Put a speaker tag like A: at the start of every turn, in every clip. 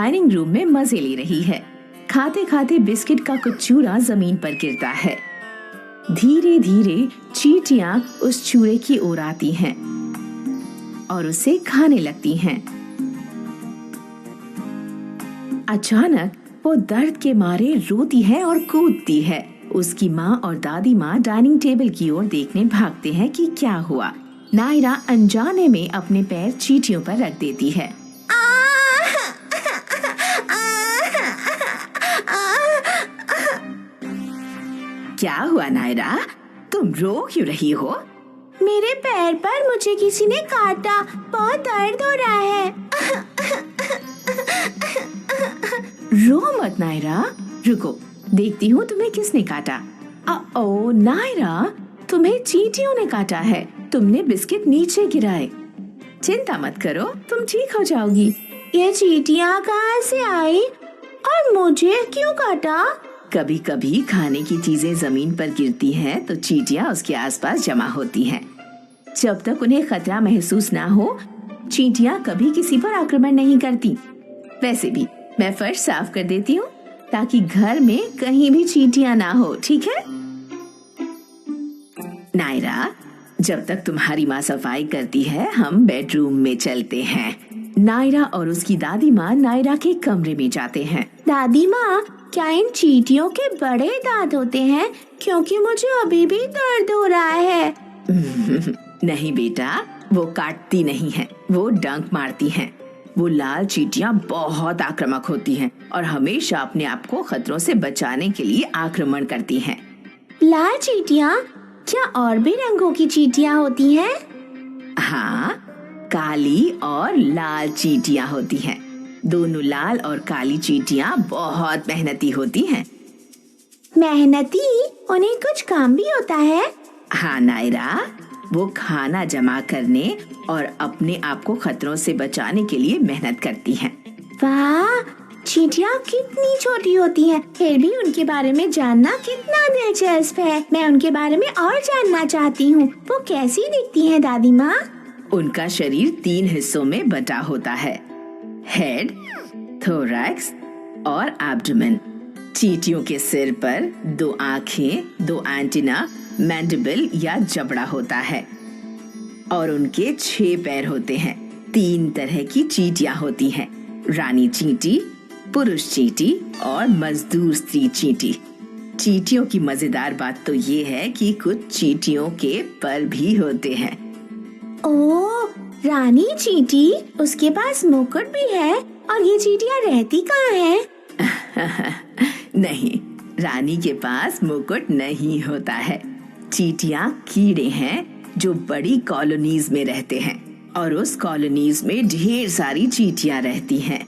A: Dining room में मजे ले रही है। खाते खाते बिस्किट का कुछ चूरा जमीन पर गिरता है। धीरे धीरे चींटियां उस चूरे की ओर आती हैं और उसे खाने लगती हैं। अचानक वो दर्द के मारे रोती है और कूदती है। उसकी माँ और दादी माँ डाइनिंग टेबल की ओर देखने भागते हैं कि क्या हुआ। नायरा अनजाने में अपने पैर चींटियों पर रख देती है। क्या हुआ नायरा, तुम रो क्यों रही हो?
B: मेरे पैर पर मुझे किसी ने काटा, बहुत दर्द हो रहा है।
A: रो मत नायरा, रुको देखती हूँ तुम्हें किसने काटा। ओ नायरा, तुम्हें चींटियों ने काटा है। तुमने बिस्किट नीचे गिराए। चिंता मत करो, तुम ठीक हो जाओगी।
B: ये चींटियाँ कहाँ से आई और मुझे क्यों काटा?
A: कभी कभी खाने की चीजें जमीन पर गिरती हैं तो चींटियाँ उसके आसपास जमा होती हैं। जब तक उन्हें खतरा महसूस ना हो, चींटियाँ कभी किसी पर आक्रमण नहीं करती। वैसे भी मैं फर्श साफ कर देती हूँ ताकि घर में कहीं भी चींटियाँ ना हो, ठीक है? नायरा, जब तक तुम्हारी माँ सफाई करती है हम बेडरूम में चलते हैं। नायरा और उसकी दादी माँ नायरा के कमरे में जाते हैं।
B: दादी माँ, क्या इन चींटियों के बड़े दांत होते हैं? क्योंकि मुझे अभी भी दर्द हो रहा है।
A: नहीं बेटा, वो काटती नहीं है, वो डंक मारती हैं। वो लाल चींटियां बहुत आक्रामक होती हैं और हमेशा अपने आप को खतरों से बचाने के लिए आक्रमण करती हैं।
B: लाल चींटियां? क्या और भी रंगों की चींटियां होती हैं?
A: हाँ, काली और लाल चींटियां होती हैं। दोनों लाल और काली चींटियां बहुत मेहनती होती हैं।
B: मेहनती? उन्हें कुछ काम भी होता है?
A: हाँ नायरा, वो खाना जमा करने और अपने आप को खतरों से बचाने के लिए मेहनत करती हैं।
B: वाह, चींटियां कितनी छोटी होती हैं, फिर भी उनके बारे में जानना कितना दिलचस्प है। मैं उनके बारे में और जानना चाहती हूँ। वो कैसी दिखती हैं दादी माँ?
A: उनका शरीर 3 हिस्सों में बटा होता है, हेड, थोरैक्स और एब्डोमेन। चींटियों के सिर पर 2 आँखें, 2 एंटीना, मैंडिबल या जबड़ा होता है और उनके 6 पैर होते हैं। 3 तरह की चींटियां होती हैं, रानी चींटी, पुरुष चींटी और मजदूर स्त्री चींटी। चींटियों की मजेदार बात तो ये है कि कुछ चींटियों के पर भी होते हैं।
B: ओह, रानी चींटी, उसके पास मुकुट भी है। और ये चींटियां रहती कहाँ हैं?
A: नहीं, रानी के पास मुकुट नहीं होता है। चींटियां कीड़े हैं जो बड़ी कॉलोनीज में रहते हैं और उस कॉलोनीज में ढेर सारी चींटियां रहती हैं।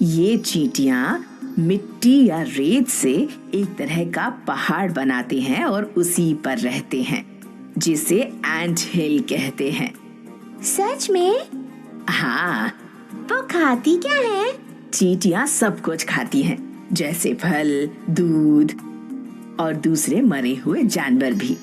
A: ये चींटियां मिट्टी या रेत से एक तरह का पहाड़ बनाते हैं और उसी पर रहते हैं, जिसे एंट हिल कहते हैं।
B: सच में?
A: हाँ।
B: वो खाती क्या है?
A: चींटियां सब कुछ खाती हैं, जैसे फल, दूध और दूसरे मरे हुए जानवर भी।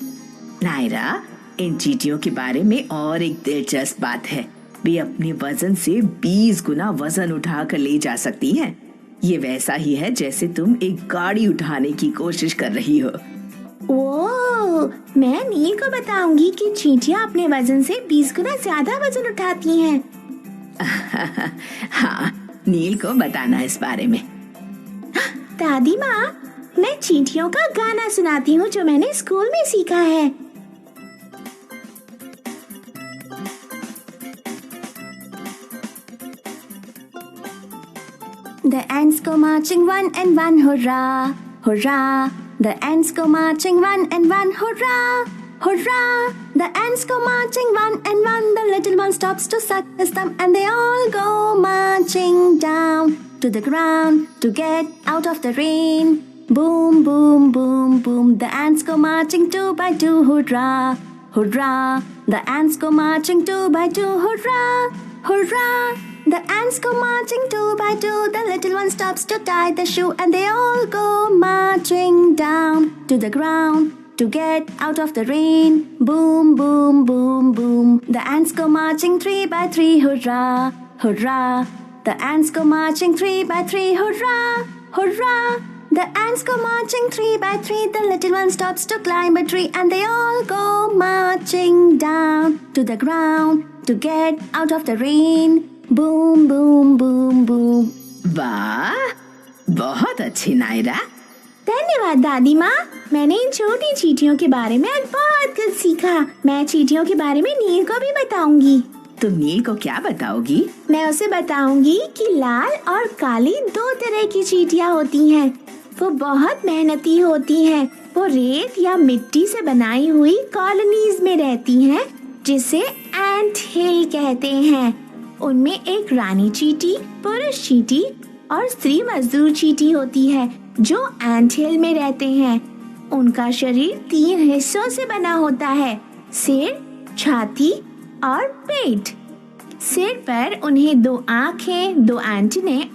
A: नायरा, इन चींटियों के बारे में और एक दिलचस्प बात है। वे अपने वजन से 20 गुना वजन उठा कर ले जा सकती हैं। ये वैसा ही है जैसे तुम एक गाड़ी उठाने की कोशिश कर रही हो।
B: ओह, मैं नील को बताऊंगी कि चींटियां अपने वजन से 20 गुना ज्यादा वजन उठाती हैं।
A: हाँ, नील को बताना इस बारे में।
B: दादी माँ, मैं चींटियों का गाना सुनाती हूँ जो मैंने स्कूल में सीखा है। The ants go marching 1 and 1, hurrah, hurrah. The ants go marching 1 and 1, hurrah, hurrah. The ants go marching 1 and 1. The little one stops to suck his thumb and they all go marching down to the ground to get out of the rain. Boom, boom, boom, boom. The ants go marching 2 by 2, hurrah, hurrah. The ants go marching 2 by 2, hurrah, hurrah. The ants go marching 2 by 2. The little one stops to tie the shoe and they all go marching down to the ground to get out of the rain. Boom, boom, boom, boom. The ants go marching 3 by 3, hurrah, hurrah. The ants go marching 3 by 3, hurrah, hurrah. The ants go marching 3 by 3. The little one stops to climb a tree, and they all go marching down to the ground to get out of the rain. Boom, boom, boom, boom.
A: वाह, बहुत अच्छी नायरा।
C: धन्यवाद दादी माँ। मैंने इन छोटी चींटियों के बारे में आज बहुत कुछ सीखा। मैं चींटियों के बारे में नील को भी बताऊंगी।
A: तुम नील को क्या बताओगी?
C: मैं उसे बताऊंगी कि लाल और काली 2 तरह की चींटियाँ होती हैं। वो बहुत मेहनती होती हैं। वो रेत या मिट्टी से बनाई हुई कॉलोनीज में रहती हैं, जिसे एंट हिल कहते हैं। उनमें एक रानी चींटी, पुरुष चींटी और स्त्री मजदूर चींटी होती है, जो एंट हिल में रहते हैं। उनका शरीर 3 हिस्सों से बना होता है, सिर, छाती और पेट। सिर पर उन्हें 2 आँखें, 2 एंटेने